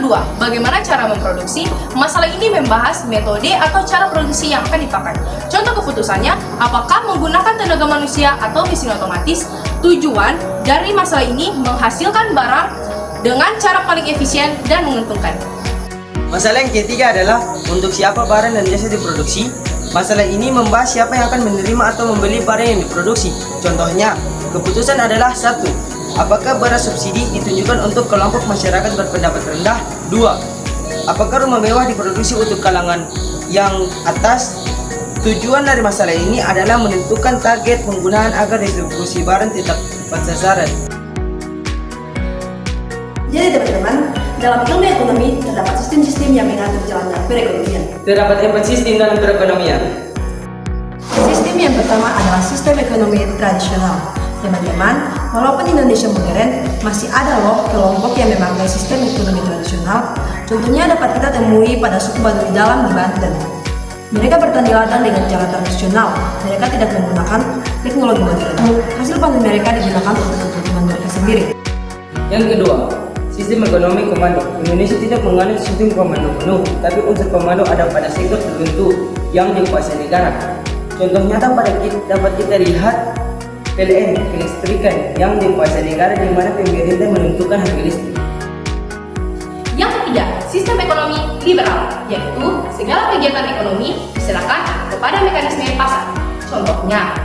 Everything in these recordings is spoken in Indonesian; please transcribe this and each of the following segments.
kedua, bagaimana cara memproduksi? Masalah ini membahas metode atau cara produksi yang akan dipakai. Contoh keputusannya, apakah menggunakan tenaga manusia atau mesin otomatis? Tujuan dari masalah ini menghasilkan barang dengan cara paling efisien dan menguntungkan. Masalah yang ketiga adalah untuk siapa barang dan jasa diproduksi. Masalah ini membahas siapa yang akan menerima atau membeli barang yang diproduksi. Contohnya, keputusan adalah 1. Apakah beras subsidi ditunjukkan untuk kelompok masyarakat berpendapat rendah? 2. Apakah rumah mewah diproduksi untuk kalangan yang atas? Tujuan dari masalah ini adalah menentukan target penggunaan agar distribusi barang tetap tepat sasaran. Jadi teman-teman, dalam ilmu ekonomi terdapat sistem-sistem yang mengatur jalannya perekonomian. Terdapat 4 sistem dalam perekonomian. Sistem yang pertama adalah sistem ekonomi tradisional. Teman-teman, walaupun Indonesia modern, masih ada loh kelompok yang memakai sistem ekonomi tradisional. Contohnya dapat kita temui pada suku Baduy Dalam di Banten. Mereka bertani ladang dengan cara tradisional. Mereka tidak menggunakan teknologi modern. Hasil panen mereka digunakan untuk kebutuhan mereka sendiri. Yang kedua, sistem ekonomi komando. Indonesia tidak menganut sistem komando penuh, tapi unsur komando ada pada sektor tertentu yang dikuasai negara. Contoh nyata dapat kita lihat PLN, kelistrikan, yang dikuasai negara di mana pemerintah menentukan harga listrik. Yang ketiga, sistem ekonomi liberal, yaitu segala kegiatan ekonomi diserahkan kepada mekanisme pasar. Contohnya,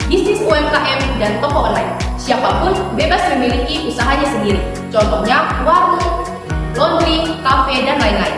bisnis UMKM dan toko online. Siapapun bebas memiliki usahanya sendiri. Contohnya warung, laundry, kafe, dan lain-lain.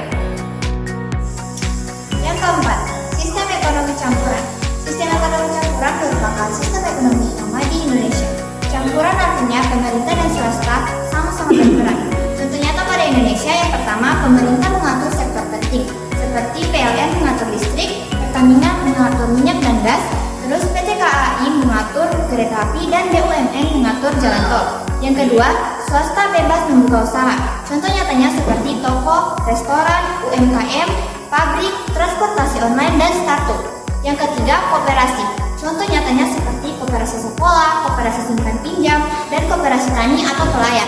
Yang keempat, sistem ekonomi campuran. Sistem ekonomi campuran merupakan sistem ekonomi utama di Indonesia. Campuran artinya pemerintah dan swasta sama-sama berperan. Contoh nyata pada Indonesia yang pertama, pemerintah mengatur sektor penting seperti PLN mengatur listrik, Pertamina mengatur minyak dan gas, terus PT KAI mengatur kereta api dan BUMN mengatur jalan tol. Yang kedua, swasta bebas membuka usaha. Contoh nyatanya seperti toko, restoran, UMKM, pabrik, transportasi online, dan startup. Yang ketiga, koperasi. Contoh nyatanya seperti koperasi sekolah, koperasi simpan pinjam, dan koperasi tani atau pelayan.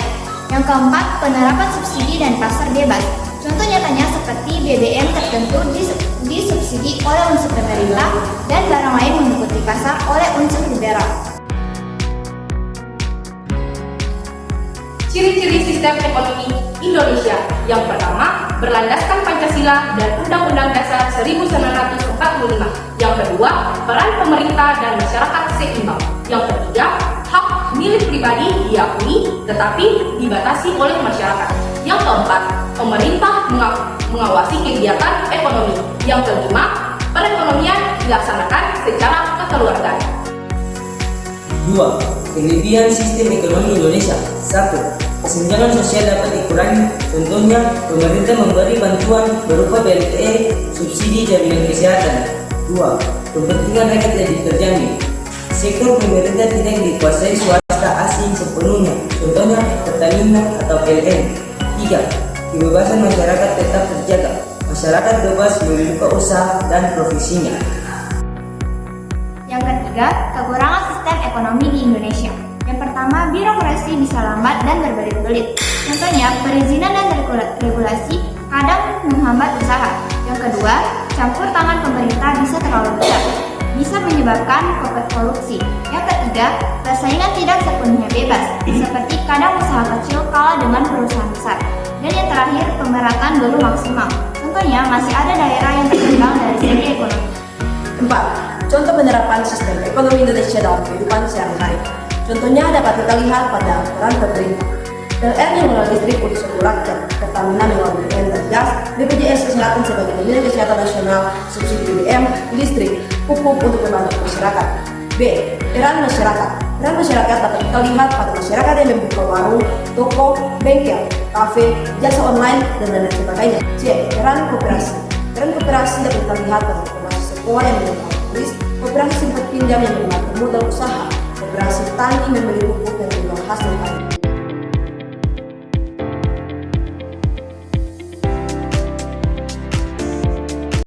Yang keempat, penerapan subsidi dan pasar bebas. Contoh nyatanya seperti BBM tertentu disubsidi oleh unsur pemerintah dan barang lain mengikuti pasar oleh unsur liberal. Ciri-ciri sistem ekonomi Indonesia. Yang pertama, berlandaskan Pancasila dan Undang-Undang Dasar 1945. Yang kedua, peran pemerintah dan masyarakat seimbang. Yang ketiga, hak milik pribadi diakui tetapi dibatasi oleh masyarakat. Yang keempat, pemerintah mengawasi kegiatan ekonomi. Yang kelima, perekonomian dilaksanakan secara kekeluargaan. 2. Kelebihan sistem ekonomi Indonesia. 1. Kesenjangan sosial dapat dikurangi. Contohnya, pemerintah memberi bantuan berupa BLT, subsidi jaminan kesehatan. 2. Kepentingan rakyat lebih terjamin. Sektor pemerintah tidak dikuasai swasta asing sepenuhnya. Contohnya, Pertamina atau PLN. 3. Kebebasan masyarakat tetap terjaga. Masyarakat bebas membuka usaha dan profesinya. Yang ketiga, kekurangan sistem ekonomi di Indonesia. Yang pertama, birokrasi bisa lambat dan berbelit-belit. Contohnya, perizinan dan regulasi kadang menghambat usaha. Yang kedua, campur tangan pemerintah bisa terlalu besar, bisa menyebabkan korupsi. Yang ketiga, persaingan tidak sepenuhnya bebas, seperti kadang usaha kecil kalah dengan perusahaan besar. Dan yang terakhir, pemerataan belum maksimal. Contohnya, masih ada daerah yang terkendala dari segi ekonomi. 4. Contoh penerapan sistem ekonomi Indonesia dalam kehidupan sehari-hari. Contohnya dapat kita lihat pada peran pemerintah. PLN yang mengelola listrik untuk seluruh rakyat, Pertamina mengelola BBM dan gas, BPJS Kesehatan sebagai jaminan kesehatan nasional, subsidi BBM, listrik, pupuk untuk membantu masyarakat. B. Peran masyarakat. Peran masyarakat dapat kita lihat pada masyarakat yang membuka warung, toko, bengkel, kafe, jasa online, dan lain sebagainya. C. Peran koperasi. Peran koperasi dapat kita lihat pada koperasi sekolah yang menjual tulis, koperasi simpan pinjam yang mengatur modal usaha, koperasi tani membeli pupuk dan menjual hasil panen.